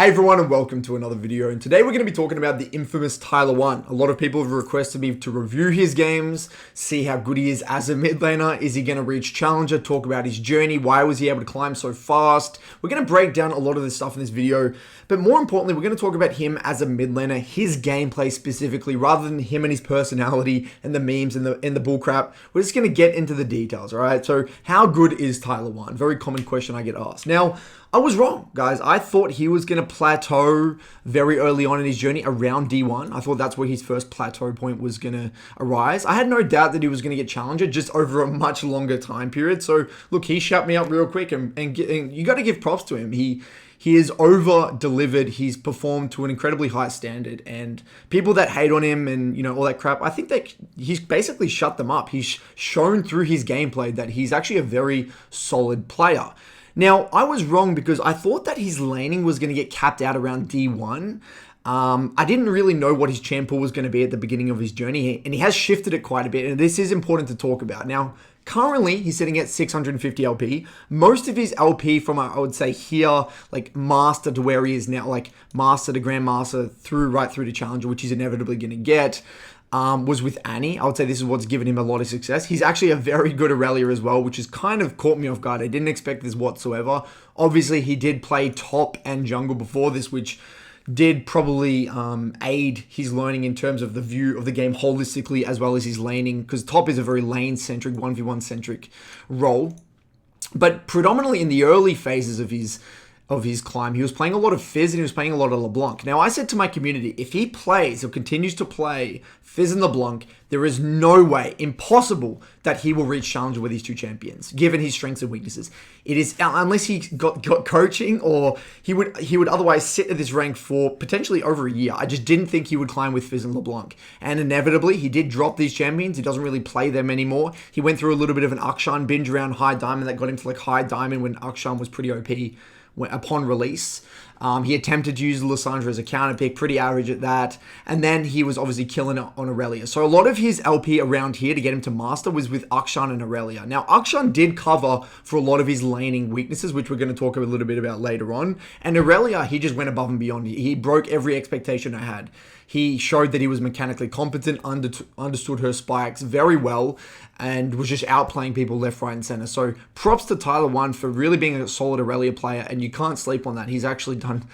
Hey everyone and welcome to another video, and today we're going to be talking about the infamous TYLER1. A lot of people have requested me to review his games, see how good he is as a mid laner, is he going to reach Challenger, talk about his journey, why was he able to climb so fast. We're going to break down a lot of this stuff in this video, but more importantly we're going to talk about him as a mid laner, his gameplay specifically, rather than him and his personality and the memes and the bullcrap. We're just going to get into the details, alright? So how good is TYLER1? Very common question I get asked. Now, I was wrong, guys. I thought he was going to plateau very early on in his journey around D1. I thought that's where his first plateau point was going to arise. I had no doubt that he was going to get Challenger just over a much longer time period. So, look, he shut me up real quick, and you got to give props to him. He has over-delivered. He's performed to an incredibly high standard, and people that hate on him and, you know, all that crap, I think that he's basically shut them up. He's shown through his gameplay that he's actually a very solid player. Now, I was wrong because I thought that his laning was going to get capped out around D1. I didn't really know what his champ pool was going to be at the beginning of his journey, and he has shifted it quite a bit, and this is important to talk about. Now, currently, he's sitting at 650 LP. Most of his LP from, I would say here, like Master to where he is now, like Master to Grandmaster, right through to Challenger, which he's inevitably going to get, was with Ahri. I would say this is what's given him a lot of success. He's actually a very good Irelia as well, which has kind of caught me off guard. I didn't expect this whatsoever. Obviously, he did play top and jungle before this, which did probably aid his learning in terms of the view of the game holistically, as well as his laning, because top is a very lane-centric, 1v1-centric role. But predominantly in the early phases of his climb, he was playing a lot of Fizz and he was playing a lot of LeBlanc. Now, I said to my community, if he plays or continues to play Fizz and LeBlanc, there is no way, impossible, that he will reach Challenger with these two champions, given his strengths and weaknesses. It is, unless he got coaching, or he would otherwise sit at this rank for potentially over a year. I just didn't think he would climb with Fizz and LeBlanc. And inevitably, he did drop these champions. He doesn't really play them anymore. He went through a little bit of an Akshan binge around High Diamond that got him to like High Diamond when Akshan was pretty OP. Upon release. He attempted to use Lissandra as a counter pick, pretty average at that, and then he was obviously killing it on Irelia. So a lot of his LP around here to get him to Master was with Akshan and Irelia. Now, Akshan did cover for a lot of his laning weaknesses, which we're going to talk a little bit about later on, and Irelia, he just went above and beyond. He broke every expectation I had. He showed that he was mechanically competent, understood her spikes very well, and was just outplaying people left, right, and center. So props to TYLER1 for really being a solid Irelia player, and you can't sleep on that. He's actually done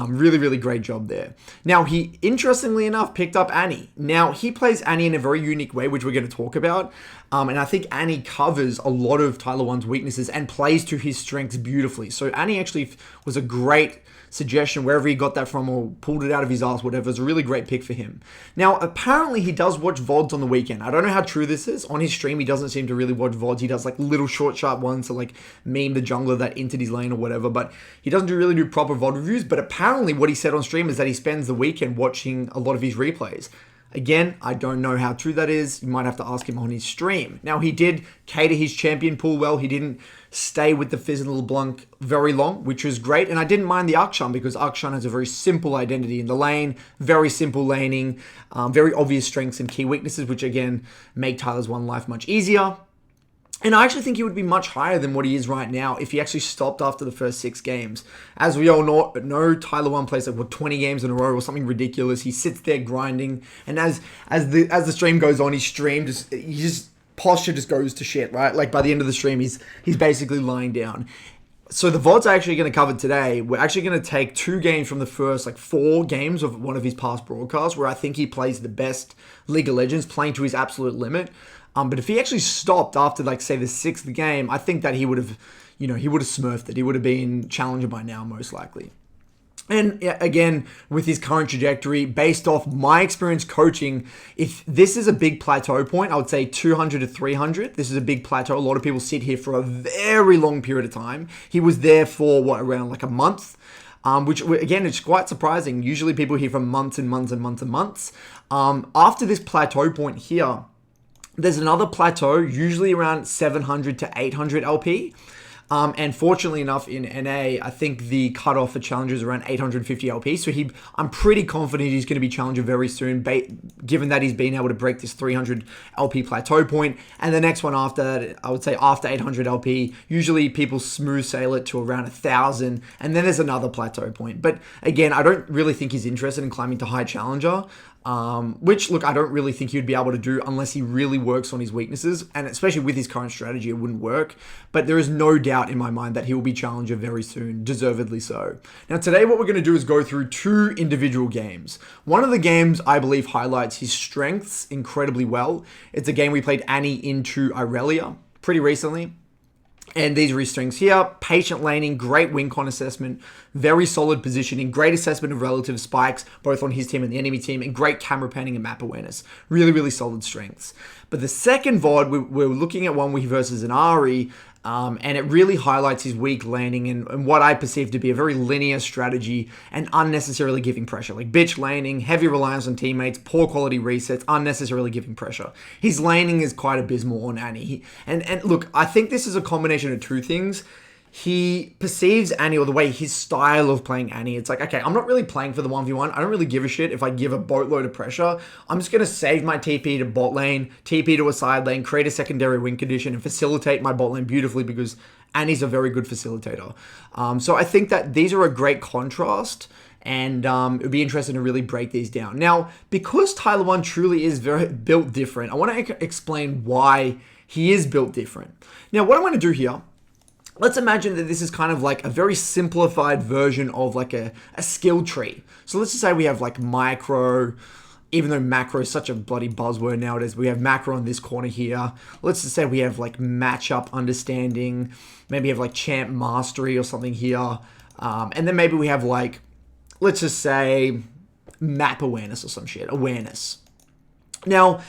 really, really great job there. Now, he, interestingly enough, picked up Ahri. Now, he plays Ahri in a very unique way, which we're going to talk about. And I think Ahri covers a lot of TYLER1's weaknesses and plays to his strengths beautifully. So Ahri actually was a great suggestion, wherever he got that from or pulled it out of his ass, whatever. It's a really great pick for him. Now, apparently he does watch VODs on the weekend. I don't know how true this is. On his stream, he doesn't seem to really watch VODs. He does like little short, sharp ones to like meme the jungler that entered his lane or whatever, but he doesn't really do proper VOD reviews. But apparently what he said on stream is that he spends the weekend watching a lot of his replays. Again, I don't know how true that is. You might have to ask him on his stream. Now, he did cater his champion pool well. He didn't stay with the Fizz and LeBlanc very long, which was great. And I didn't mind the Akshan because Akshan has a very simple identity in the lane, very simple laning, very obvious strengths and key weaknesses, which again, make TYLER1's life much easier. And I actually think he would be much higher than what he is right now if he actually stopped after the first 6 games. As we all know TYLER1 plays like 20 games in a row or something ridiculous. He sits there grinding, and as the stream goes on, his posture just goes to shit, right? Like by the end of the stream, he's basically lying down. So the VODs are actually going to cover today. We're actually going to take 2 games from the first 4 games of one of his past broadcasts, where I think he plays the best League of Legends, playing to his absolute limit. But if he actually stopped after, say, the 6th game, I think that he would have, he would have smurfed it. He would have been Challenger by now, most likely. And again, with his current trajectory, based off my experience coaching, if this is a big plateau point, I would say 200 to 300. This is a big plateau. A lot of people sit here for a very long period of time. He was there for, around a month? Which, again, it's quite surprising. Usually people here for months and months and months and months. After this plateau point here, there's another plateau, usually around 700 to 800 LP. And fortunately enough, in NA, I think the cutoff for challenger is around 850 LP. So I'm pretty confident he's going to be challenger very soon, given that he's been able to break this 300 LP plateau point. And the next one after that, I would say after 800 LP, usually people smooth sail it to around 1,000. And then there's another plateau point. But again, I don't really think he's interested in climbing to high challenger. Which, look, I don't really think he'd be able to do unless he really works on his weaknesses, and especially with his current strategy, it wouldn't work. But there is no doubt in my mind that he will be challenger very soon, deservedly so. Now, today what we're going to do is go through 2 individual games. One of the games, I believe, highlights his strengths incredibly well. It's a game we played Ahri into Irelia pretty recently. And these are his strengths here: patient laning, great win con assessment, very solid positioning, great assessment of relative spikes, both on his team and the enemy team, and great camera panning and map awareness. Really, really solid strengths. But the second VOD, we're looking at one where he versus an Ahri, and it really highlights his weak laning and what I perceive to be a very linear strategy and unnecessarily giving pressure. Like bitch laning, heavy reliance on teammates, poor quality resets, unnecessarily giving pressure. His laning is quite abysmal on Ahri. And look, I think this is a combination of 2 things. He perceives Ahri, or the way his style of playing Ahri, it's like, okay, I'm not really playing for the 1v1. I don't really give a shit if I give a boatload of pressure. I'm just going to save my TP to bot lane, TP to a side lane, create a secondary win condition, and facilitate my bot lane beautifully because Ahri's a very good facilitator. So I think that these are a great contrast, and it would be interesting to really break these down. Now, because TYLER1 truly is very built different, I want to explain why he is built different. Now, what I'm going to do here, let's imagine that this is kind of like a very simplified version of like a skill tree. So let's just say we have like micro, even though macro is such a bloody buzzword nowadays, we have macro in this corner here. Let's just say we have like matchup understanding, maybe have like champ mastery or something here. And then maybe we have like, let's just say map awareness or some shit, awareness. Now,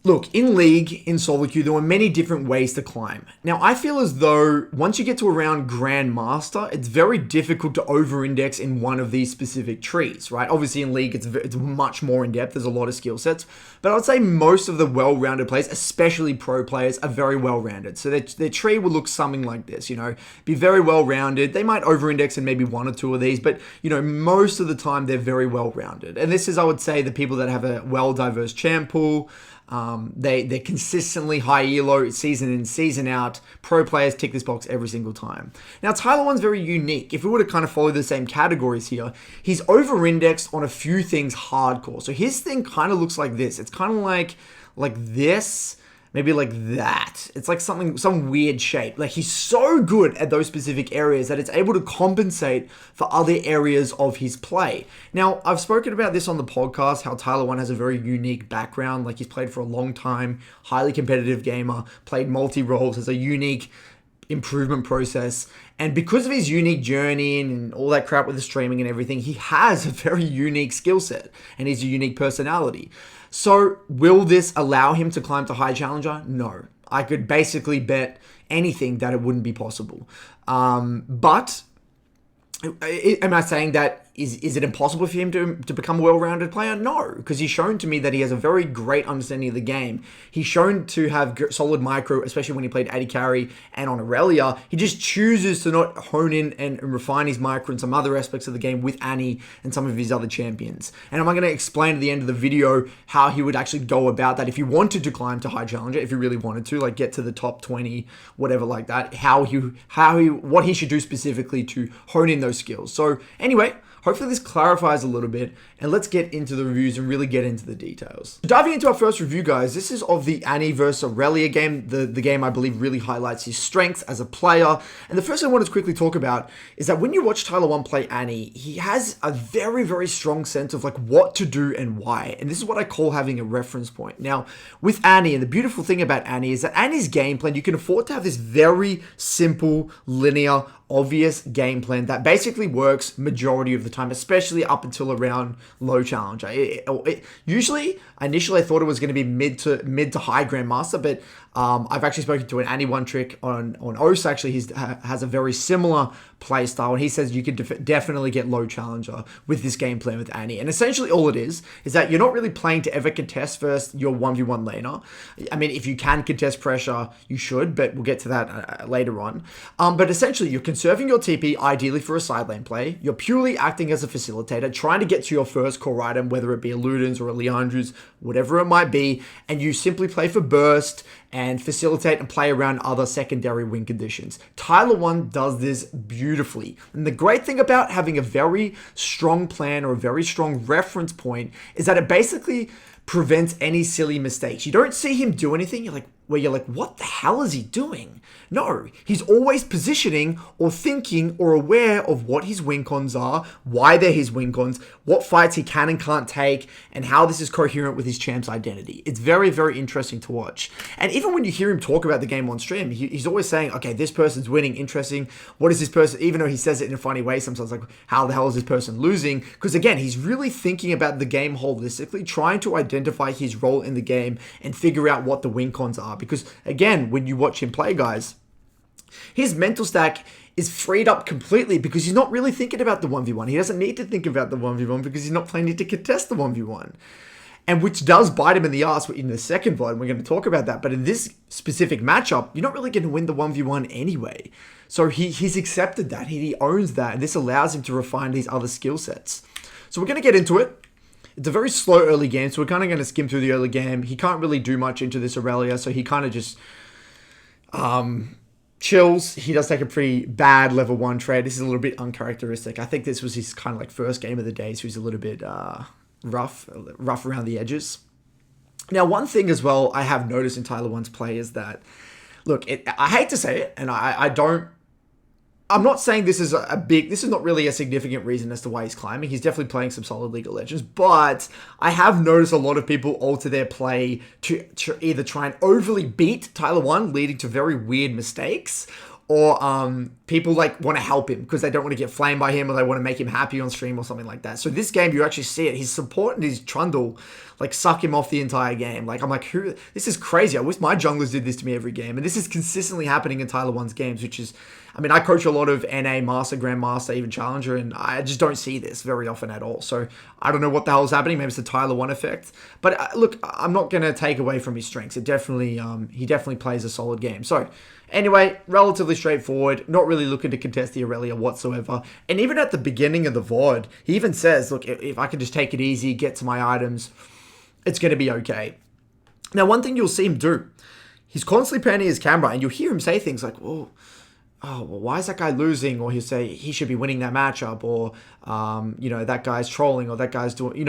look, in League, in solo queue, there were many different ways to climb. Now, I feel as though once you get to around Grandmaster, it's very difficult to over-index in one of these specific trees, right? Obviously, in League, it's much more in-depth. There's a lot of skill sets. But I would say most of the well-rounded players, especially pro players, are very well-rounded. So their tree will look something like this, be very well-rounded. They might over-index in maybe 1 or 2 of these, but, most of the time, they're very well-rounded. And this is, I would say, the people that have a well-diverse champ pool. They're consistently high elo, season in, season out. Pro players tick this box every single time. Now, TYLER1's very unique. If we were to kind of follow the same categories here, he's over-indexed on a few things hardcore. So his thing kind of looks like this. It's kind of like this, maybe like that. It's like some weird shape. Like he's so good at those specific areas that it's able to compensate for other areas of his play. Now, I've spoken about this on the podcast, how TYLER1 has a very unique background. Like he's played for a long time, highly competitive gamer, played multi-roles, has a unique improvement process. And because of his unique journey and all that crap with the streaming and everything, he has a very unique skill set and he's a unique personality. So will this allow him to climb to high challenger? No. I could basically bet anything that it wouldn't be possible. But am I saying that is it impossible for him to become a well-rounded player? No, because he's shown to me that he has a very great understanding of the game. He's shown to have solid micro, especially when he played AD carry and on Irelia. He just chooses to not hone in and refine his micro and some other aspects of the game with Ahri and some of his other champions. And I'm going to explain at the end of the video how he would actually go about that if he wanted to climb to high challenger, if he really wanted to, like get to the top 20, whatever like that, what he should do specifically to hone in those skills. So anyway, hopefully this clarifies a little bit, and let's get into the reviews and really get into the details. Diving into our first review, guys, this is of the Ahri vs Irelia game, the game I believe really highlights his strengths as a player. And the first thing I want to quickly talk about is that when you watch TYLER1 play Ahri, he has a very, very strong sense of like what to do and why. And this is what I call having a reference point. Now, with Ahri, and the beautiful thing about Ahri is that Ahri's game plan, you can afford to have this very simple, linear, obvious game plan that basically works majority of the time, especially up until around low challenger. Usually, initially I thought it was going to be mid to high grandmaster, but I've actually spoken to an Ahri one trick on Os. Actually, he has a very similar play style, and he says you could definitely get low challenger with this game plan with Ahri. And essentially all it is that you're not really playing to ever contest first your 1v1 laner. I mean, if you can contest pressure, you should, but we'll get to that later on. But essentially, you're conserving your TP, ideally for a side lane play. You're purely acting as a facilitator, trying to get to your first core item, whether it be a Luden's or a Leandru's, whatever it might be, and you simply play for burst and facilitate and play around other secondary win conditions. TYLER1 does this beautifully. And the great thing about having a very strong plan or a very strong reference point is that it basically prevents any silly mistakes. You don't see him do anything where you're like, what the hell is he doing? No, he's always positioning or thinking or aware of what his win cons are, why they're his win cons, what fights he can and can't take, and how this is coherent with his champ's identity. It's very, very interesting to watch. And even when you hear him talk about the game on stream, he's always saying, okay, this person's winning, interesting. What is this person, even though he says it in a funny way sometimes, like, how the hell is this person losing? Because again, he's really thinking about the game holistically, trying to identify his role in the game and figure out what the win cons are. Because again, when you watch him play, guys, his mental stack is freed up completely because he's not really thinking about the 1v1. He doesn't need to think about the 1v1 because he's not planning to contest the 1v1. And which does bite him in the ass in the second VOD. We're going to talk about that. But in this specific matchup, you're not really going to win the 1v1 anyway. So he's accepted that. He owns that. And this allows him to refine these other skill sets. So we're going to get into it. It's a very slow early game, so we're kind of going to skim through the early game. He can't really do much into this Irelia, so he kind of just chills. He does take a pretty bad level 1 trade. This is a little bit uncharacteristic. I think this was his kind of like first game of the day, so he's a little bit rough around the edges. Now, one thing as well I have noticed in TYLER1's play is that, look, I hate to say it, and I'm not saying this is this is not really a significant reason as to why he's climbing. He's definitely playing some solid League of Legends, but I have noticed a lot of people alter their play to either try and overly beat TYLER1, leading to very weird mistakes, or people want to help him because they don't want to get flamed by him or they want to make him happy on stream or something like that. So this game, you actually see it. His support and his Trundle suck him off the entire game. I'm like, this is crazy. I wish my junglers did this to me every game. And this is consistently happening in TYLER1's games, which is, I mean, I coach a lot of NA, Master, Grandmaster, even Challenger, and I just don't see this very often at all. So I don't know what the hell is happening. Maybe it's the TYLER1 effect. But look, I'm not going to take away from his strengths. He definitely plays a solid game. So anyway, relatively straightforward, not really looking to contest the Irelia whatsoever. And even at the beginning of the VOD, he even says, look, if I can just take it easy, get to my items, it's going to be okay. Now, one thing you'll see him do, he's constantly panning his camera, and you'll hear him say things like, well, why is that guy losing? Or he'll say he should be winning that matchup, or, that guy's trolling, or that guy's doing,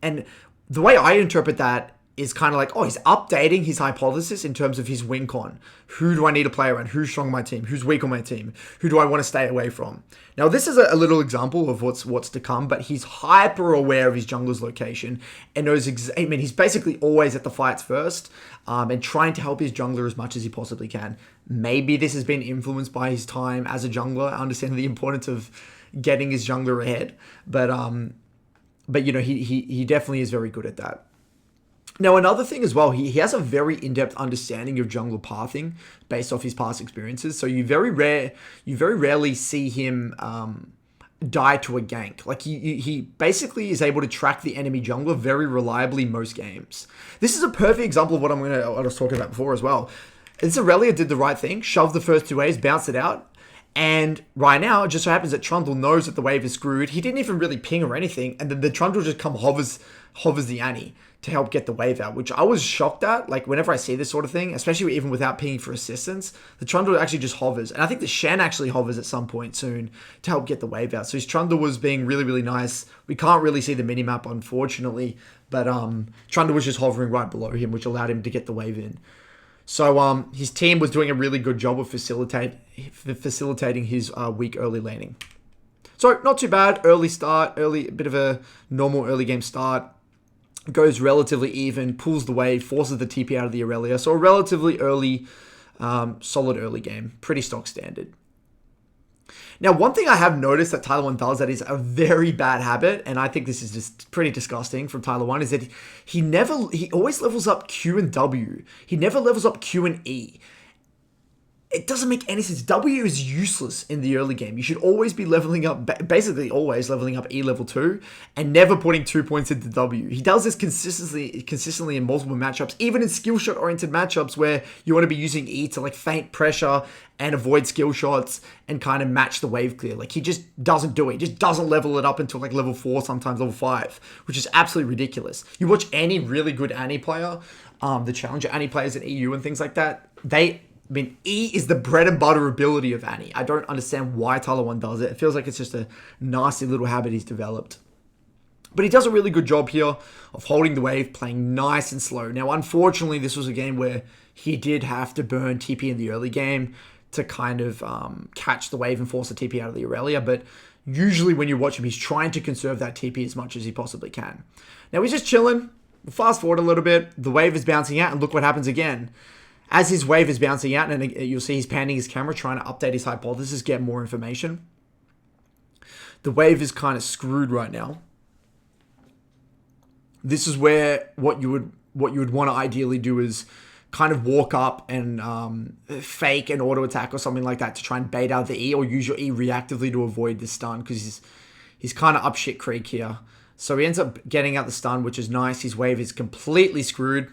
and the way I interpret that is kind of like, he's updating his hypothesis in terms of his win con. Who do I need to play around? Who's strong on my team? Who's weak on my team? Who do I want to stay away from? Now, this is a little example of what's to come, but he's hyper aware of his jungler's location and knows he's basically always at the fights first, and trying to help his jungler as much as he possibly can. Maybe this has been influenced by his time as a jungler, understanding the importance of getting his jungler ahead, but he definitely is very good at that. Now, another thing as well, he has a very in-depth understanding of jungler pathing based off his past experiences. So you very rarely see him die to a gank. He basically is able to track the enemy jungler very reliably most games. This is a perfect example of what I was talking about before as well. This Irelia did the right thing, shoved the first 2 waves, bounced it out. And right now, it just so happens that Trundle knows that the wave is screwed. He didn't even really ping or anything. And then the Trundle just hovers the Ahri to help get the wave out, which I was shocked at. Whenever I see this sort of thing, especially even without pinging for assistance, the Trundle actually just hovers. And I think the Shen actually hovers at some point soon to help get the wave out. So his Trundle was being really, really nice. We can't really see the minimap, unfortunately, but Trundle was just hovering right below him, which allowed him to get the wave in. So his team was doing a really good job of facilitating his weak early laning. So not too bad. Early start, a bit of a normal early game start. Goes relatively even, pulls the wave, forces the TP out of the Irelia. So a relatively early, solid early game. Pretty stock standard. Now, one thing I have noticed that TYLER1 does that is a very bad habit, and I think this is just pretty disgusting from TYLER1, is that he always levels up Q and W. He never levels up Q and E. It doesn't make any sense. W is useless in the early game. You should always be leveling up, basically always leveling up E level 2 and never putting 2 points into W. He does this consistently in multiple matchups, even in skill shot oriented matchups where you want to be using E to like feint pressure and avoid skill shots and kind of match the wave clear. Like he just doesn't do it. He just doesn't level it up until like level 4, sometimes level 5, which is absolutely ridiculous. You watch any really good Ahri player, the challenger Ahri players in EU and things like that, E is the bread and butter ability of Ahri. I don't understand why TYLER1 does it. It feels like it's just a nasty little habit he's developed. But he does a really good job here of holding the wave, playing nice and slow. Now, unfortunately, this was a game where he did have to burn TP in the early game to kind of catch the wave and force the TP out of the Irelia. But usually when you watch him, he's trying to conserve that TP as much as he possibly can. Now, he's just chilling. We'll fast forward a little bit. The wave is bouncing out, and look what happens again. As his wave is bouncing out, and you'll see he's panning his camera, trying to update his hypothesis, get more information. The wave is kind of screwed right now. This is where what you would want to ideally do is kind of walk up and fake an auto attack or something like that to try and bait out the E, or use your E reactively to avoid the stun, because he's kind of up shit creek here. So he ends up getting out the stun, which is nice. His wave is completely screwed.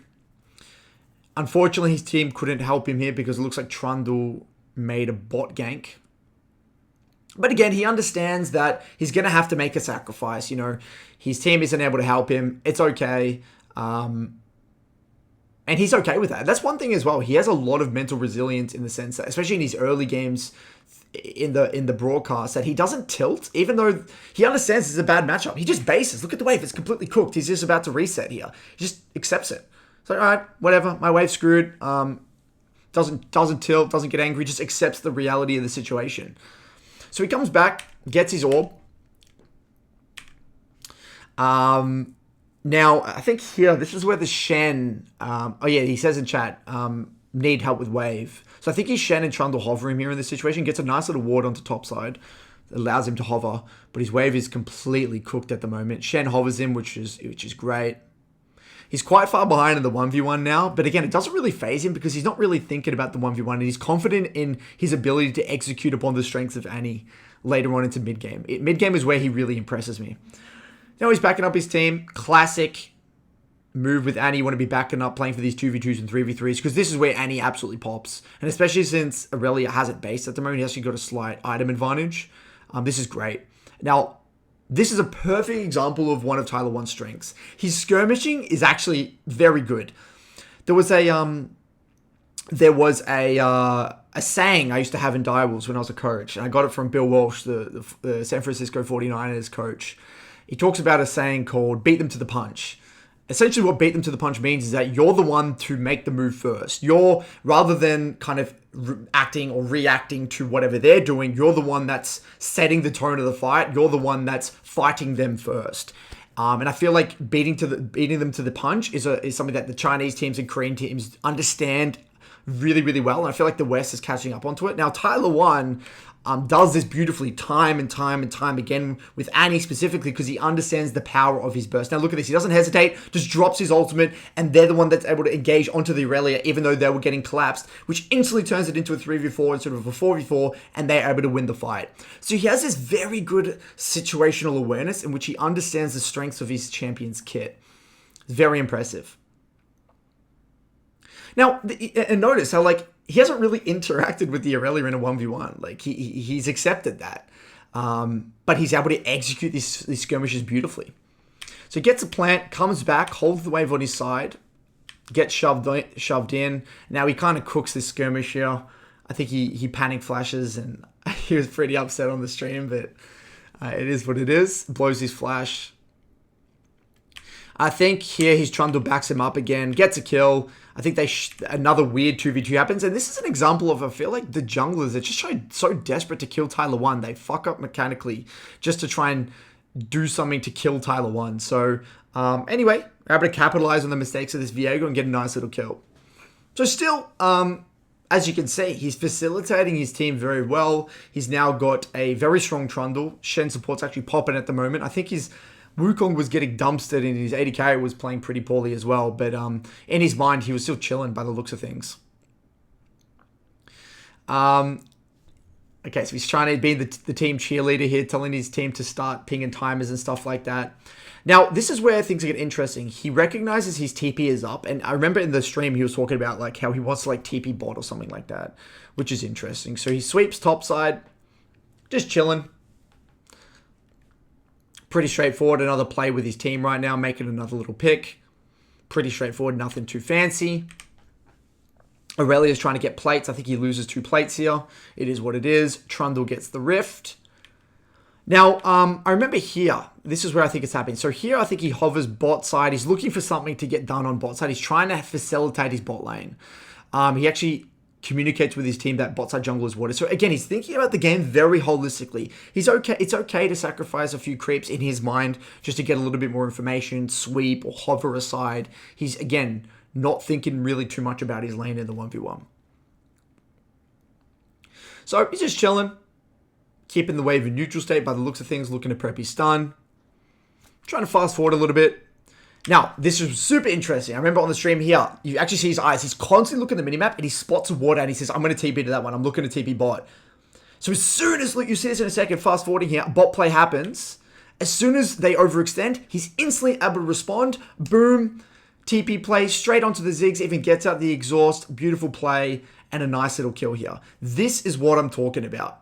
Unfortunately, his team couldn't help him here because it looks like Trundle made a bot gank. But again, he understands that he's going to have to make a sacrifice. You know, his team isn't able to help him. It's okay. And he's okay with that. That's one thing as well. He has a lot of mental resilience in the sense that, especially in his early games in the broadcast, that he doesn't tilt, even though he understands it's a bad matchup. He just bases. Look at the wave. It's completely cooked. He's just about to reset here. He just accepts it. So, all right, whatever. My wave's screwed. Doesn't tilt, doesn't get angry, just accepts the reality of the situation. So he comes back, gets his orb. Now, I think here, this is where the Shen... he says in chat, need help with wave. So I think he's Shen and Trundle hover him here in this situation. Gets a nice little ward onto top side. Allows him to hover. But his wave is completely cooked at the moment. Shen hovers him, which is great. He's quite far behind in the 1v1 now, but again, it doesn't really faze him because he's not really thinking about the 1v1, and he's confident in his ability to execute upon the strengths of Ahri later on into mid-game. Mid-game is where he really impresses me. Now he's backing up his team. Classic move with Ahri. You want to be backing up, playing for these 2v2s and 3v3s, because this is where Ahri absolutely pops. And especially since Irelia has it based at the moment, he actually got a slight item advantage. This is great. Now, this is a perfect example of one of TYLER1's strengths. His skirmishing is actually very good. There was a saying I used to have in Direwolves when I was a coach, and I got it from Bill Walsh, the San Francisco 49ers coach. He talks about a saying called "beat them to the punch." Essentially, what beat them to the punch means is that you're the one to make the move first. Rather than kind of acting or reacting to whatever they're doing, you're the one that's setting the tone of the fight. You're the one that's fighting them first. And I feel like beating them to the punch is something that the Chinese teams and Korean teams understand really, really well. And I feel like the West is catching up onto it. Now, TYLER1 does this beautifully time and time again with Ahri specifically, because he understands the power of his burst. Now look at this. He doesn't hesitate, just drops his ultimate, and they're the one that's able to engage onto the Irelia even though they were getting collapsed, which instantly turns it into a 3v4 instead of a 4v4, and they're able to win the fight. So he has this very good situational awareness in which he understands the strengths of his champion's kit. It's very impressive. Now, and notice how, like, he hasn't really interacted with the Irelia in a 1v1. Like, he's accepted that. But he's able to execute these skirmishes beautifully. So he gets a plant, comes back, holds the wave on his side, gets shoved in. Now he kind of cooks this skirmish here. I think he panic flashes, and he was pretty upset on the stream, but it is what it is. Blows his flash. I think here his Trundle backs him up again, gets a kill. I think another weird 2v2 happens. And this is an example of, I feel like the junglers are just so desperate to kill TYLER1. They fuck up mechanically just to try and do something to kill TYLER1. So anyway, able to capitalize on the mistakes of this Viego and get a nice little kill. So still, as you can see, he's facilitating his team very well. He's now got a very strong Trundle. Shen support's actually popping at the moment. I think his Wukong was getting dumpstered and his 80k was playing pretty poorly as well. But in his mind, he was still chilling by the looks of things. Okay, so he's trying to be the team cheerleader here, telling his team to start pinging timers and stuff like that. Now, this is where things get interesting. He recognizes his TP is up, and I remember in the stream he was talking about like how he wants to like TP bot or something like that, which is interesting. So he sweeps topside, just chilling. Pretty straightforward. Another play with his team right now, making another little pick. Pretty straightforward, nothing too fancy. Irelia is trying to get plates. I think he loses 2 plates here. It is what it is. Trundle gets the rift. Now, I remember here, this is where I think it's happening. So here, I think he hovers bot side. He's looking for something to get done on bot side. He's trying to facilitate his bot lane. He actually communicates with his team that bot side jungle is water. So again, he's thinking about the game very holistically. He's okay. It's okay to sacrifice a few creeps in his mind just to get a little bit more information, sweep or hover aside. He's, again, not thinking really too much about his lane in the 1v1. So he's just chilling. Keeping the wave in neutral state by the looks of things, looking to prep his stun. Trying to fast forward a little bit. Now, this is super interesting. I remember on the stream here, you actually see his eyes. He's constantly looking at the minimap and he spots a water and he says, I'm going to TP to that one. I'm looking to TP bot. So as soon as, look, you see this in a second, fast forwarding here, bot play happens. As soon as they overextend, he's instantly able to respond. Boom. TP play straight onto the Ziggs, even gets out the exhaust. Beautiful play and a nice little kill here. This is what I'm talking about.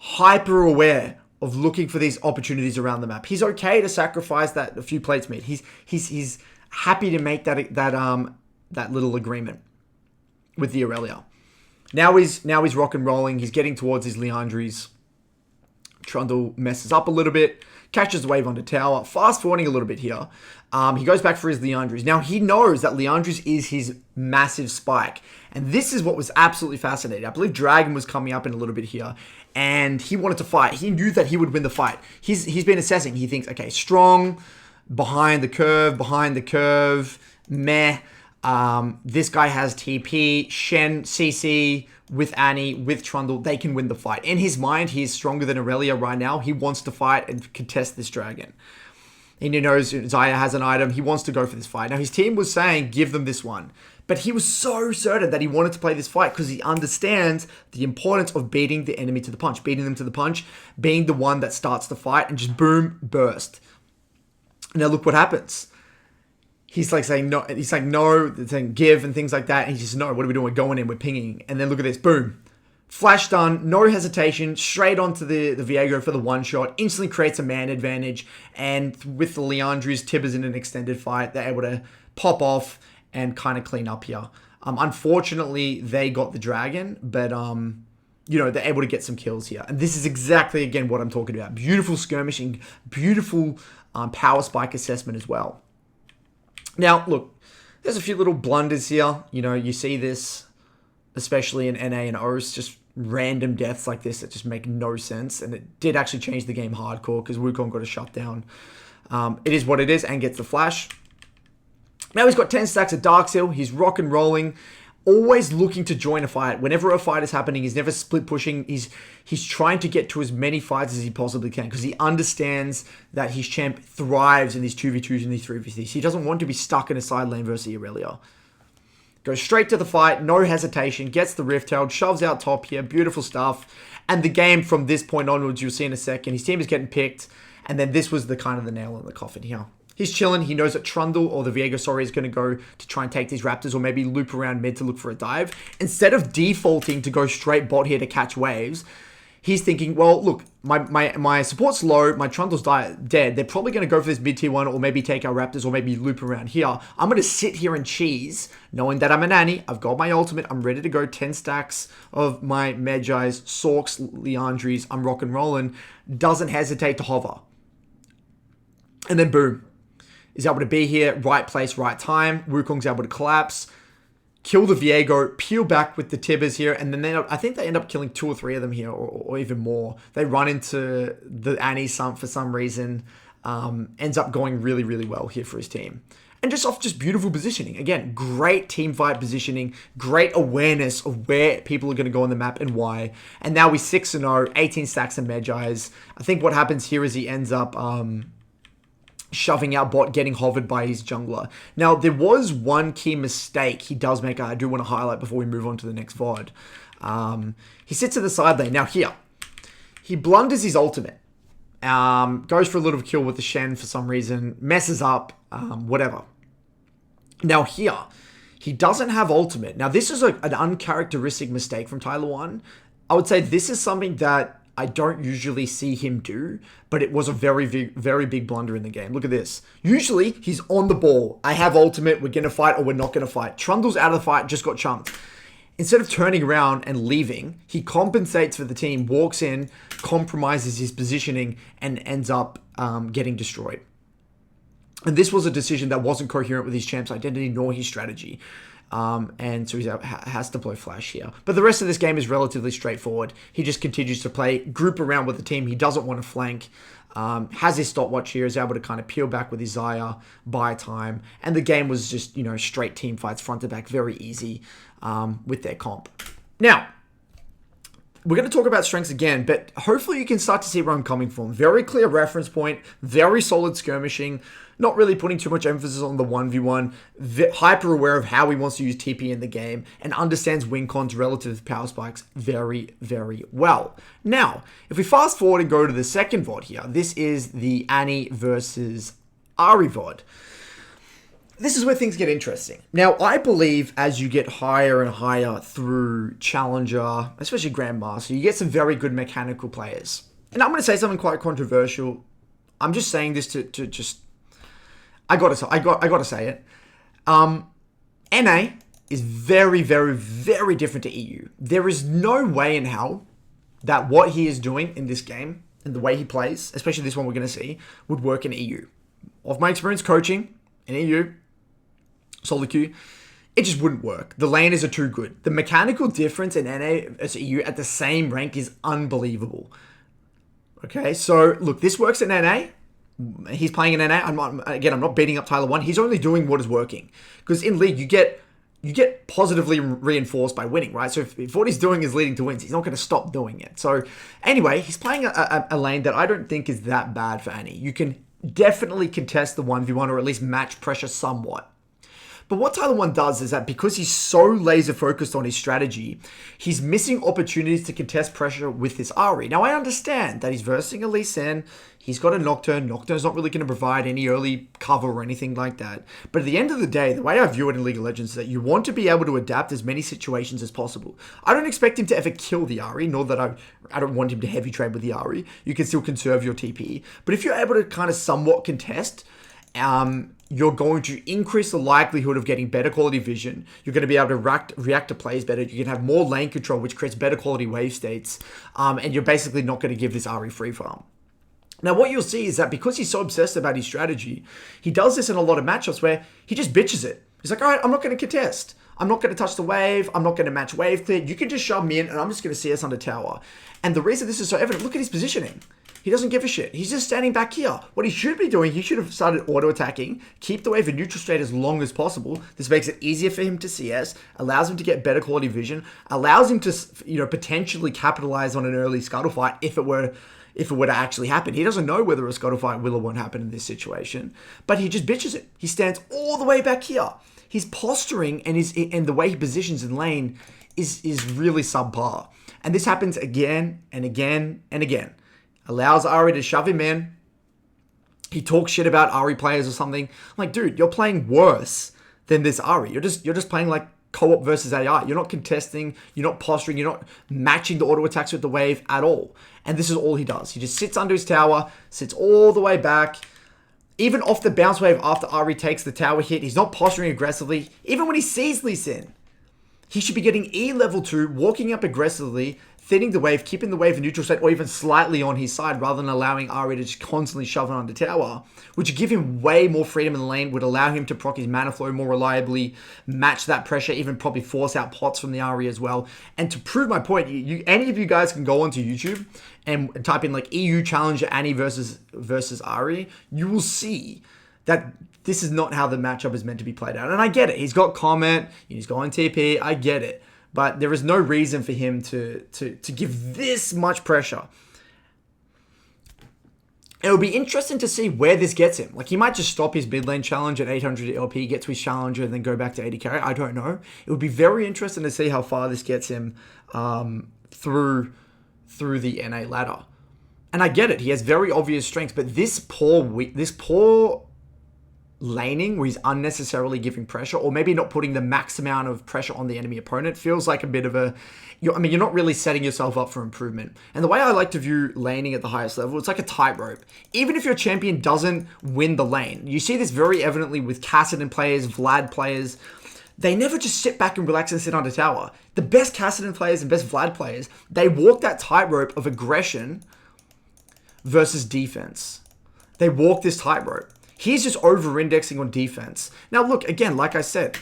Hyper aware of looking for these opportunities around the map. He's okay to sacrifice that a few plates made. He's happy to make that little agreement with the Irelia. Now he's rock and rolling. He's getting towards his Liandry's. Trundle messes up a little bit, catches the wave onto tower. Fast forwarding a little bit here. He goes back for his Liandry's. Now he knows that Liandry's is his massive spike. And this is what was absolutely fascinating. I believe Dragon was coming up in a little bit here. And he wanted to fight. He knew that he would win the fight. He's been assessing. He thinks, okay, strong, behind the curve, meh. This guy has TP, Shen, CC, with Annie, with Trundle. They can win the fight. In his mind, he is stronger than Irelia right now. He wants to fight and contest this dragon. And he knows Zaya has an item. He wants to go for this fight. Now, his team was saying, give them this one. But he was so certain that he wanted to play this fight because he understands the importance of beating the enemy to the punch. Beating them to the punch, being the one that starts the fight and just boom, burst. Now, look what happens. He's like saying no. He's like no, saying give and things like that. And he's just no. What are we doing? We're going in. We're pinging. And then look at this. Boom. Flash done. No hesitation. Straight onto the Viego for the one shot. Instantly creates a man advantage. And with the Liandry's, Tibbers in an extended fight, they're able to pop off and kind of clean up here. Unfortunately, they got the dragon, but you know, they're able to get some kills here. And this is exactly, again, what I'm talking about. Beautiful skirmishing, beautiful power spike assessment as well. Now, look, there's a few little blunders here. You know, you see this, especially in NA and OS, just random deaths like this that just make no sense. And it did actually change the game hardcore because Wukong got a shutdown. It is what it is and gets the flash. Now he's got 10 stacks of Dark Seal. He's rock and rolling. Always looking to join a fight. Whenever a fight is happening, he's never split pushing. He's trying to get to as many fights as he possibly can because he understands that his champ thrives in these 2v2s and these 3v3s. He doesn't want to be stuck in a side lane versus Irelia. Goes straight to the fight, no hesitation, gets the Rift Herald, shoves out top here, beautiful stuff. And the game from this point onwards, you'll see in a second, his team is getting picked. And then this was the kind of the nail in the coffin here. He's chilling. He knows that Trundle, or the Viego, sorry, is going to go to try and take these Raptors or maybe loop around mid to look for a dive. Instead of defaulting to go straight bot here to catch waves, he's thinking, well, look, my support's low, my Trundle's dead. They're probably going to go for this mid tier 1 or maybe take our Raptors or maybe loop around here. I'm going to sit here and cheese, knowing that I'm an Annie. I've got my ultimate. I'm ready to go 10 stacks of my Magi's, Sorks, Liandry's. I'm rock and rolling. Doesn't hesitate to hover. And then boom. Is able to be here, right place, right time. Wukong's able to collapse, kill the Viego, peel back with the Tibbers here, and then I think they end up killing 2 or 3 of them here, or even more. They run into the Annie for some reason. ends up going really, really well here for his team. And just off just beautiful positioning. Again, great team fight positioning, great awareness of where people are going to go on the map and why. And now we're 6-0, 18 stacks of Magi's. I think what happens here is he ends up shoving out bot, getting hovered by his jungler. Now, there was one key mistake he does make I do want to highlight before we move on to the next VOD. He sits in the side lane. Now here, he blunders his ultimate. Goes for a little kill with the Shen for some reason, messes up, whatever. Now here, he doesn't have ultimate. Now this is an uncharacteristic mistake from TYLER1. I would say this is something that I don't usually see him do, but it was a very, very big blunder in the game. Look at this. Usually, he's on the ball. I have ultimate, we're going to fight or we're not going to fight. Trundle's out of the fight, just got chunked. Instead of turning around and leaving, he compensates for the team, walks in, compromises his positioning, and ends up getting destroyed. And this was a decision that wasn't coherent with his champ's identity nor his strategy. And so he has to play flash here. But the rest of this game is relatively straightforward. He just continues to play, group around with the team. He doesn't want to flank. Has his stopwatch here, is able to kind of peel back with his Xayah, buy time. And the game was just, straight team fights, front to back, very easy with their comp. Now, we're going to talk about strengths again, but hopefully you can start to see where I'm coming from. Very clear reference point, very solid skirmishing, not really putting too much emphasis on the 1v1, hyper aware of how he wants to use TP in the game, and understands win cons relative to power spikes very, very well. Now, if we fast forward and go to the second VOD here, this is the Ahri versus Ahri VOD. This is where things get interesting. Now, I believe as you get higher and higher through Challenger, especially Grandmaster, you get some very good mechanical players. And I'm going to say something quite controversial. I'm just saying this to just... I got to say it. NA is very, very, very different to EU. There is no way in hell that what he is doing in this game and the way he plays, especially this one we're going to see, would work in EU. Of my experience coaching in EU, solo queue, it just wouldn't work. The laners are too good. The mechanical difference in NA as EU at the same rank is unbelievable. Okay, so look, this works in NA. He's playing in NA. I'm not beating up TYLER1. He's only doing what is working. Because in League, you get positively reinforced by winning, right? So if what he's doing is leading to wins, he's not going to stop doing it. So anyway, he's playing a lane that I don't think is that bad for Ahri. You can definitely contest the 1v1 or at least match pressure somewhat. But what TYLER1 does is that because he's so laser focused on his strategy, he's missing opportunities to contest pressure with his Ahri. Now, I understand that he's versing a Lee Sin. He's got a Nocturne. Nocturne's not really going to provide any early cover or anything like that. But at the end of the day, the way I view it in League of Legends is that you want to be able to adapt as many situations as possible. I don't expect him to ever kill the Ahri, nor that I don't want him to heavy trade with the Ahri. You can still conserve your TP. But if you're able to kind of somewhat contest, you're going to increase the likelihood of getting better quality vision. You're going to be able to react to plays better. You can have more lane control, which creates better quality wave states. And you're basically not going to give this Ahri free farm. Now, what you'll see is that because he's so obsessed about his strategy, he does this in a lot of matchups where he just bitches it. He's like, all right, I'm not going to contest. I'm not going to touch the wave. I'm not going to match wave clear. You can just shove me in and I'm just going to CS under tower. And the reason this is so evident, look at his positioning. He doesn't give a shit. He's just standing back here. What he should be doing, he should have started auto-attacking, keep the wave in neutral state as long as possible. This makes it easier for him to CS, allows him to get better quality vision, allows him to, potentially capitalize on an early scuttle fight if it were to actually happen. He doesn't know whether a scuttle fight will or won't happen in this situation, but he just bitches it. He stands all the way back here. His posturing and the way he positions in lane is really subpar. And this happens again and again and again. Allows Ahri to shove him in. He talks shit about Ahri players or something. I'm like, dude, you're playing worse than this Ahri. You're just playing like co-op versus AI. You're not contesting. You're not posturing. You're not matching the auto attacks with the wave at all. And this is all he does. He just sits under his tower, sits all the way back. Even off the bounce wave after Ahri takes the tower hit, he's not posturing aggressively. Even when he sees Lee Sin, he should be getting E level 2, walking up aggressively, thinning the wave, keeping the wave in neutral state, or even slightly on his side, rather than allowing Ahri to just constantly shove it under tower, which would give him way more freedom in the lane, would allow him to proc his mana flow more reliably, match that pressure, even probably force out pots from the Ahri as well. And to prove my point, any of you guys can go onto YouTube and type in like EU Challenger Annie versus Ahri, you will see that this is not how the matchup is meant to be played out. And I get it. He's got comment, he's going TP, I get it. But there is no reason for him to give this much pressure. It would be interesting to see where this gets him. Like, he might just stop his mid lane challenge at 800 LP, get to his challenger, and then go back to 80 carry. I don't know. It would be very interesting to see how far this gets him through the NA ladder. And I get it. He has very obvious strengths, but this poor laning where he's unnecessarily giving pressure, or maybe not putting the max amount of pressure on the enemy opponent, feels like a bit of a... you're not really setting yourself up for improvement. And the way I like to view laning at the highest level, it's like a tightrope. Even if your champion doesn't win the lane, you see this very evidently with Kassadin players, Vlad players. They never just sit back and relax and sit under tower. The best Kassadin players and best Vlad players, they walk that tightrope of aggression versus defense. They walk this tightrope. He's just over-indexing on defense. Now, look, again, like I said,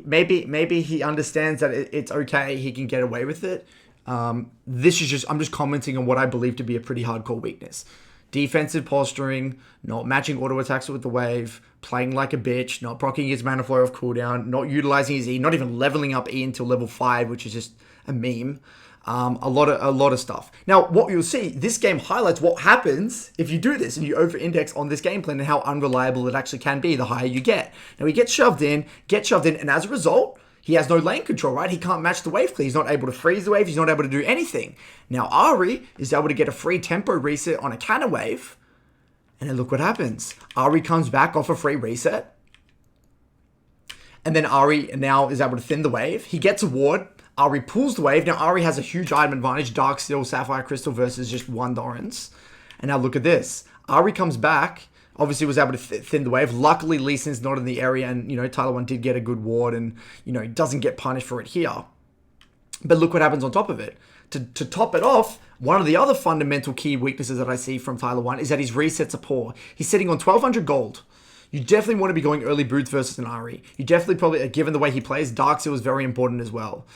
maybe he understands that it's okay. He can get away with it. I'm just commenting on what I believe to be a pretty hardcore weakness. Defensive posturing, not matching auto attacks with the wave, playing like a bitch, not proccing his mana flow off cooldown, not utilizing his E, not even leveling up E until level 5, which is just a meme. A lot of stuff. Now, what you'll see, this game highlights what happens if you do this and you over-index on this game plan and how unreliable it actually can be the higher you get. Now, he gets shoved in, and as a result, he has no lane control, right? He can't match the wave clear. He's not able to freeze the wave. He's not able to do anything. Now, Ahri is able to get a free tempo reset on a cannon wave, and then look what happens. Ahri comes back off a free reset, and then Ahri now is able to thin the wave. He gets a ward. Ahri pulls the wave. Now, Ahri has a huge item advantage. Dark Steel, Sapphire Crystal versus just one Doran's. And now look at this. Ahri comes back. Obviously was able to thin the wave. Luckily, Lee Sin's not in the area. And, TYLER1 did get a good ward. And, doesn't get punished for it here. But look what happens on top of it. To top it off, one of the other fundamental key weaknesses that I see from TYLER1 is that his resets are poor. He's sitting on 1,200 gold. You definitely want to be going early boots versus an Ahri. You definitely probably, given the way he plays, Dark Steel is very important as well.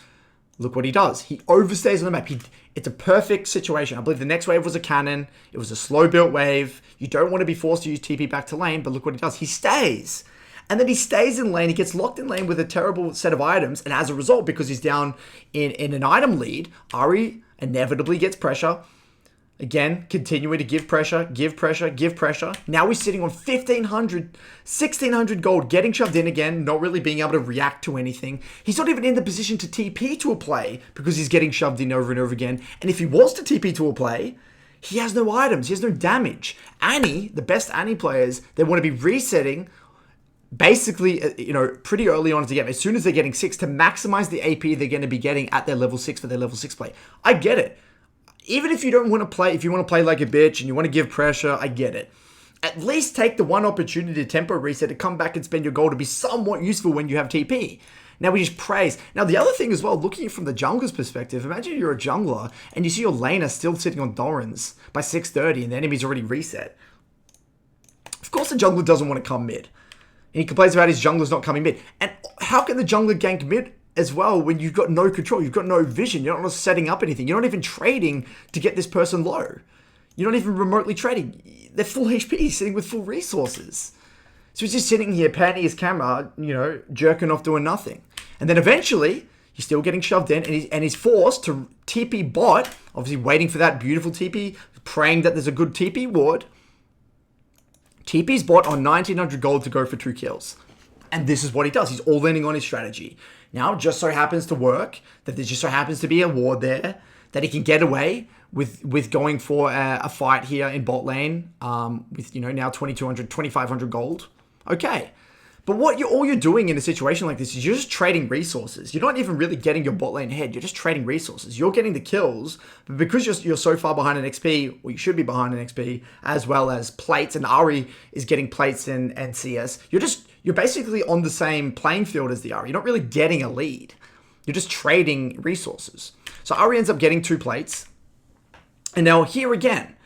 Look what he does. He overstays on the map. It's a perfect situation. I believe the next wave was a cannon. It was a slow built wave. You don't want to be forced to use TP back to lane, but look what he does. He stays. And then he stays in lane. He gets locked in lane with a terrible set of items. And as a result, because he's down in an item lead, Ahri inevitably gets pressure. Again, continuing to give pressure. Now we're sitting on 1,500, 1,600 gold, getting shoved in again, not really being able to react to anything. He's not even in the position to TP to a play because he's getting shoved in over and over again. And if he was to TP to a play, he has no items. He has no damage. Annie, the best Annie players, they want to be resetting basically, pretty early on in the game. As soon as they're getting 6 to maximize the AP they're going to be getting at their level 6 for their level 6 play. I get it. Even if you don't want to play, if you want to play like a bitch and you want to give pressure, I get it. At least take the one opportunity to tempo reset, to come back and spend your gold to be somewhat useful when you have TP. Now we just praise. Now the other thing as well, looking at it from the jungler's perspective, imagine you're a jungler and you see your laner still sitting on Doran's by 630 and the enemy's already reset. Of course the jungler doesn't want to come mid. And he complains about his jungler's not coming mid. And how can the jungler gank mid as well when you've got no control, you've got no vision, you're not setting up anything, you're not even trading to get this person low. You're not even remotely trading. They're full HP, sitting with full resources. So he's just sitting here, panting his camera, jerking off doing nothing. And then eventually, he's still getting shoved in and he's forced to TP bot, obviously waiting for that beautiful TP, praying that there's a good TP ward. TP's bot on 1,900 gold to go for 2 kills. And this is what he does. He's all leaning on his strategy. Now, it just so happens to work, that there just so happens to be a ward there, that he can get away with going for a fight here in bot lane, with, now 2,200, 2,500 gold. Okay. But all you're doing in a situation like this is you're just trading resources. You're not even really getting your bot lane ahead. You're just trading resources. You're getting the kills, but because you're so far behind in XP, or you should be behind in XP, as well as plates, and Ahri is getting plates and CS, you're basically on the same playing field as the Ahri. You're not really getting a lead. You're just trading resources. So Ahri ends up getting 2 plates. And now here again,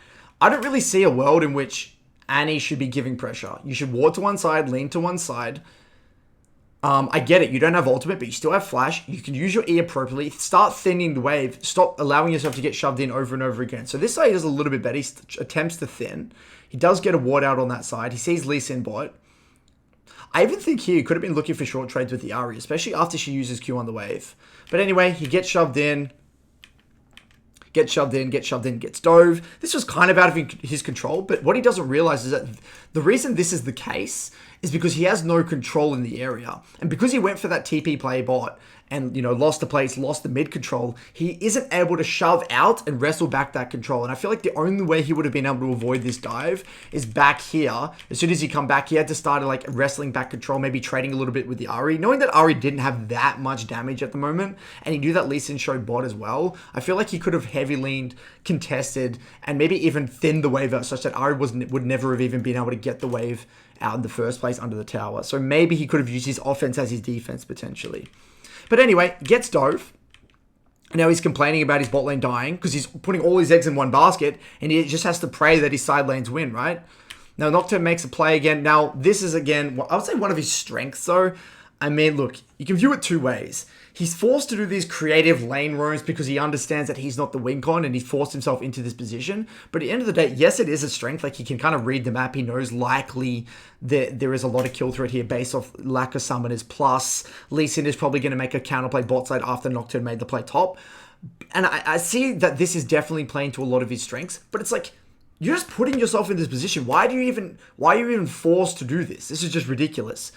I don't really see a world in which Annie should be giving pressure. You should ward to one side, lean to one side. I get it. You don't have ultimate, but you still have flash. You can use your E appropriately. Start thinning the wave. Stop allowing yourself to get shoved in over and over again. So this side does a little bit better. He attempts to thin. He does get a ward out on that side. He sees Lee Sin bot. I even think here he could have been looking for short trades with the Ahri, especially after she uses Q on the wave. But anyway, he gets shoved in. Gets shoved in, gets dove. This was kind of out of his control, but what he doesn't realize is that the reason this is the case is because he has no control in the area. And because he went for that TP play bot and, lost the plates, lost the mid control, he isn't able to shove out and wrestle back that control. And I feel like the only way he would have been able to avoid this dive is back here. As soon as he come back, he had to start like wrestling back control, maybe trading a little bit with the Ahri. Knowing that Ahri didn't have that much damage at the moment, and he knew that Lee Sin showed bot as well, I feel like he could have heavy leaned, contested, and maybe even thinned the wave out such that Ahri would never have even been able to get the wave out in the first place under the tower. So maybe he could have used his offense as his defense potentially. But anyway, gets dove. Now he's complaining about his bot lane dying because he's putting all his eggs in one basket and he just has to pray that his side lanes win, right? Now Nocturne makes a play again. Now this is again, I would say one of his strengths though. I mean, look, you can view it 2 ways. He's forced to do these creative lane roams because he understands that he's not the win con and he's forced himself into this position. But at the end of the day, yes, it is a strength. Like he can kind of read the map. He knows likely that there is a lot of kill threat here based off lack of summoners. Plus, Lee Sin is probably going to make a counterplay bot side after Nocturne made the play top. And I see that this is definitely playing to a lot of his strengths. But it's like, you're just putting yourself in this position. Why are you even forced to do this? This is just ridiculous.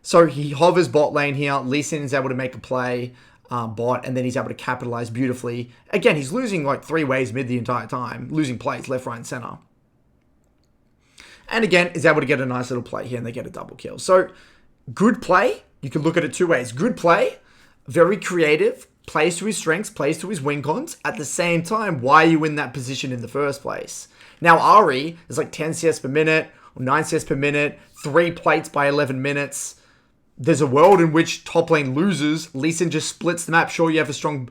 So he hovers bot lane here. Lee Sin is able to make a play bot, and then he's able to capitalize beautifully. Again, he's losing like 3 waves mid the entire time, losing plays left, right, and center. And again, is able to get a nice little play here, and they get a double kill. So good play. You can look at it 2 ways. Good play, very creative, plays to his strengths, plays to his win cons. At the same time, why are you in that position in the first place? Now Ahri is like 10 CS per minute or 9 CS per minute, 3 plates by 11 minutes. There's a world in which top lane loses. Lee Sin just splits the map. Sure, you have a strong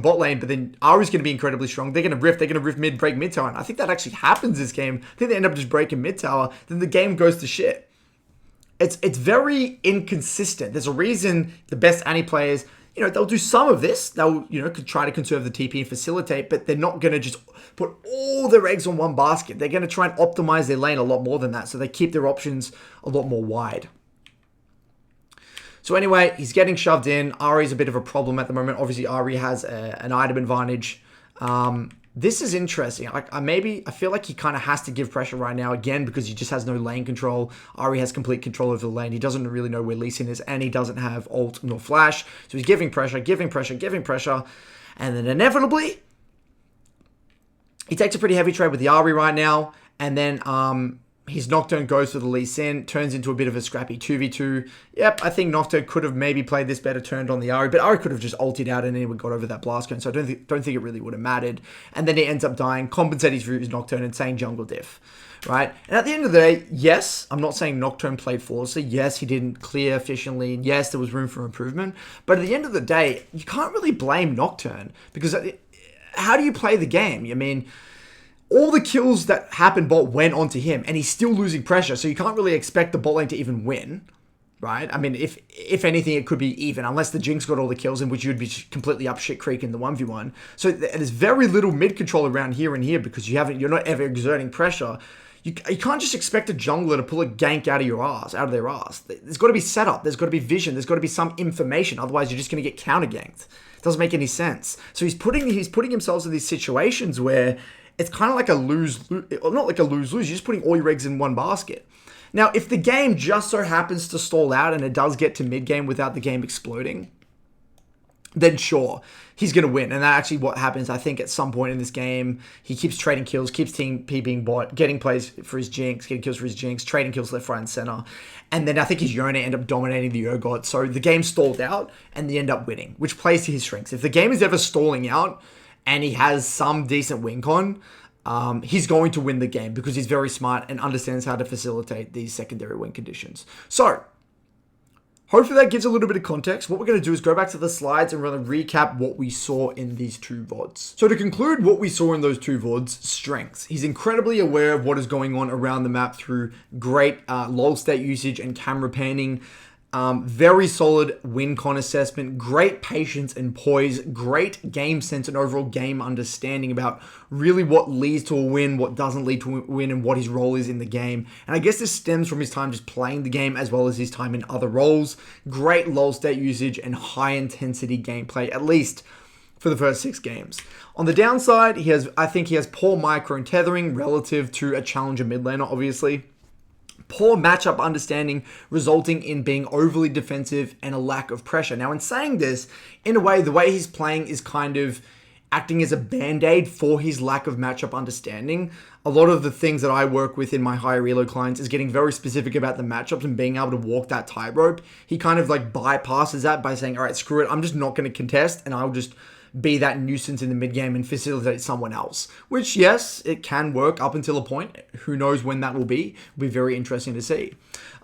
bot lane, but then Ahri's going to be incredibly strong. They're going to rift mid, break mid tower. And I think that actually happens this game. I think they end up just breaking mid tower. Then the game goes to shit. It's very inconsistent. There's a reason the best Annie players, they'll do some of this. They'll, could try to conserve the TP and facilitate, but they're not going to just put all their eggs on one basket. They're going to try and optimize their lane a lot more than that. So they keep their options a lot more wide. So anyway, he's getting shoved in. Ahri's a bit of a problem at the moment. Obviously, Ahri has an item advantage. This is interesting. I feel like he kind of has to give pressure right now, again, because he just has no lane control. Ahri has complete control over the lane. He doesn't really know where Lee Sin is, and he doesn't have ult nor flash. So he's giving pressure. And then inevitably, he takes a pretty heavy trade with the Ahri right now. And then his Nocturne goes for the Lee Sin, turns into a bit of a scrappy 2v2. Yep, I think Nocturne could have maybe played this better, turned on the Ahri, but Ahri could have just ulted out and then he would got over that blast cone, so I don't think it really would have mattered. And then he ends up dying, compensating for his Nocturne and saying jungle diff, right? And at the end of the day, yes, I'm not saying Nocturne played flawlessly. Yes, he didn't clear efficiently. Yes, there was room for improvement. But at the end of the day, you can't really blame Nocturne because how do you play the game? I mean, all the kills that happened bot went onto him, and he's still losing pressure, so you can't really expect the bot lane to even win, right? I mean, if anything, it could be even, unless the Jinx got all the kills, in which you'd be completely up shit creek in the 1v1. So there's very little mid control around here and here because you're not ever exerting pressure. You can't just expect a jungler to pull a gank out of their ass. There's got to be setup, there's got to be vision, there's got to be some information, otherwise you're just going to get counter ganked. It doesn't make any sense. So he's putting himself in these situations where it's kind of like not like a lose-lose. You're just putting all your eggs in one basket. Now, if the game just so happens to stall out and it does get to mid-game without the game exploding, then sure, he's going to win. And that's actually what happens, I think, at some point in this game. He keeps trading kills, keeps team PBing bot, getting plays for his Jinx, getting kills for his Jinx, trading kills left, right, and center. And then I think his Yone end up dominating the Urgot. So the game stalled out and they end up winning, which plays to his strengths. If the game is ever stalling out, and he has some decent win con, he's going to win the game because he's very smart and understands how to facilitate these secondary win conditions. So, Hopefully that gives a little bit of context. What we're going to do is go back to the slides and really recap what we saw in these two VODs. So to conclude what we saw in those two VODs, strengths. He's incredibly aware of what is going on around the map through great lull state usage and camera panning. Very solid win con assessment, great patience and poise, great game sense and overall game understanding about really what leads to a win, what doesn't lead to a win, and what his role is in the game. And I guess this stems from his time just playing the game as well as his time in other roles. Great lull state usage and high intensity gameplay, at least for the first 6 games. On the downside, I think he has poor micro and tethering relative to a challenger mid laner, obviously. Poor matchup understanding resulting in being overly defensive and a lack of pressure. Now, in saying this, in a way, the way he's playing is kind of acting as a band-aid for his lack of matchup understanding. A lot of the things that I work with in my higher elo clients is getting very specific about the matchups and being able to walk that tightrope. He kind of like bypasses that by saying, all right, screw it, I'm just not going to contest and I'll just be that nuisance in the mid game and facilitate someone else. Which, yes, it can work up until a point. Who knows when that will be? It'll be very interesting to see.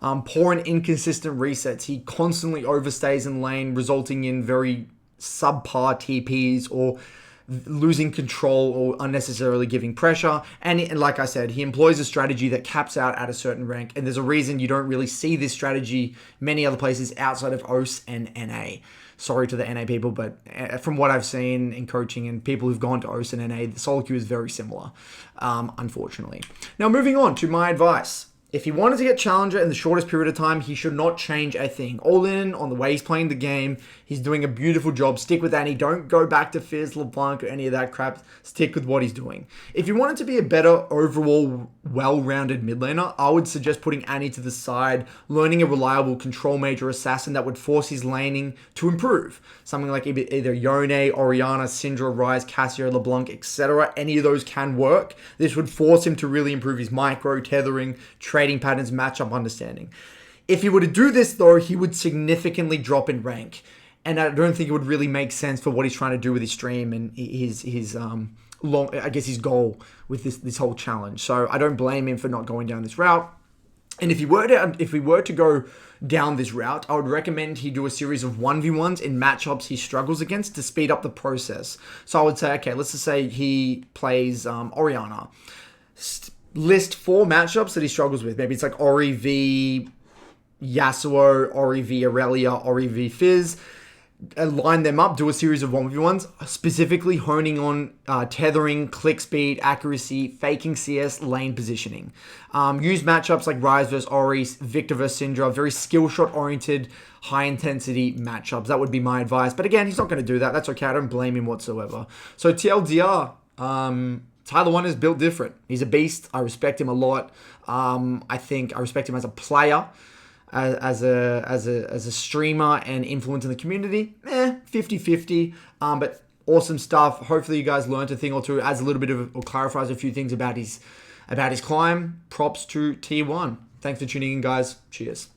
Poor and inconsistent resets. He constantly overstays in lane, resulting in very subpar TPs or losing control or unnecessarily giving pressure. And like I said, he employs a strategy that caps out at a certain rank. And there's a reason you don't really see this strategy many other places outside of OS and NA. Sorry to the NA people, but from what I've seen in coaching and people who've gone to OS and NA, the solo queue is very similar, unfortunately. Now, moving on to my advice. If he wanted to get Challenger in the shortest period of time, he should not change a thing. All in on the way he's playing the game. He's doing a beautiful job. Stick with Annie. Don't go back to Fizz, LeBlanc, or any of that crap. Stick with what he's doing. If you wanted to be a better overall well-rounded mid laner, I would suggest putting Annie to the side, learning a reliable control major assassin that would force his laning to improve. Something like either Yone, Orianna, Syndra, Ryze, Cassio, LeBlanc, etc. Any of those can work. This would force him to really improve his micro, tethering, trading patterns, matchup understanding. If he were to do this though, he would significantly drop in rank. And I don't think it would really make sense for what he's trying to do with his stream and his goal with this whole challenge. So I don't blame him for not going down this route. And if we were to go down this route, I would recommend he do a series of 1v1s in matchups he struggles against to speed up the process. So I would say, okay, let's just say he plays Orianna. List 4 matchups that he struggles with. Maybe it's like Ori v Yasuo, Ori v Irelia, Ori v Fizz. Line them up, do a series of 1v1s, specifically honing on tethering, click speed, accuracy, faking CS, lane positioning. Use matchups like Ryze vs Ori, Victor vs Syndra, very skill shot oriented, high intensity matchups. That would be my advice. But again, he's not going to do that. That's okay. I don't blame him whatsoever. So TLDR, TYLER1 is built different. He's a beast. I respect him a lot. I think I respect him as a player. As a streamer and influence in the community, 50-50, but awesome stuff. Hopefully you guys learned a thing or two, adds a little bit of, or clarifies a few things about his climb. Props to T1. Thanks for tuning in, guys. Cheers.